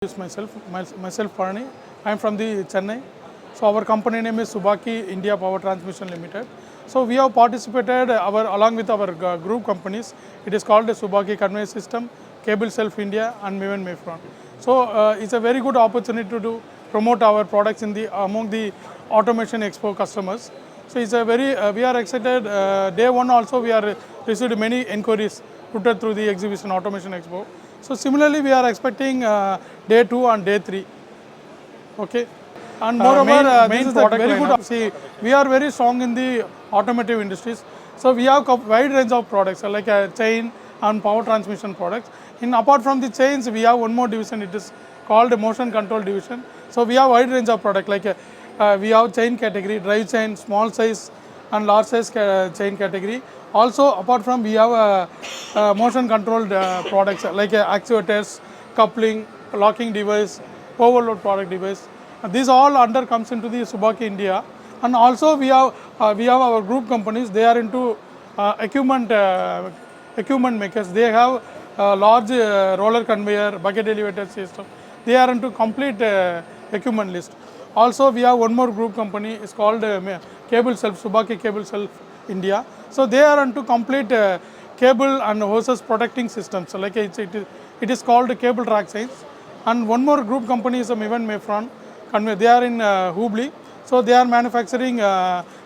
Myself Parani. I am from the Chennai. So our company name is Tsubaki India Power Transmission Limited. So we have participated along with our group companies. It is called the Tsubaki Conveyor System, Cable Self India, and Mivan Mayfron. So it's a very good opportunity to promote our products in the among the Automation Expo customers. So it's a very we are excited. Day one also we are received many inquiries routed through the exhibition Automation Expo. So similarly we are expecting day 2 and day 3. Okay. And moreover, this is a very good. See, we are very strong in the automotive industries. So we have a wide range of products like a chain and power transmission products. In apart from the chains, we have one more division. It is called a motion control division. So we have a wide range of products like we have chain category, drive chain, small size and large size chain category. Also, apart from we have motion controlled products like actuators, coupling, locking device, overload product device. These all under comes into the Tsubaki India, and also we have our group companies. They are into equipment makers. They have large roller conveyor, bucket elevator system. They are into complete equipment list. Also, we have one more group company. It's called Cable Self, Tsubaki Cable Self India. So they are into complete cable and hoses protecting systems. So like it is called cable track chains. And one more group company is Mivan Mayfron. They are in Hubli. So they are manufacturing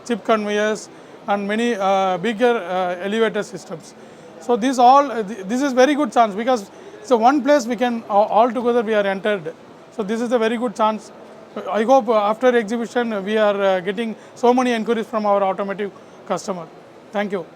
chip conveyors and many bigger elevator systems. So this is very good chance because it's a one place we can all together we are entered. So this is a very good chance. I hope after exhibition we are getting so many inquiries from our automotive customer. Thank you.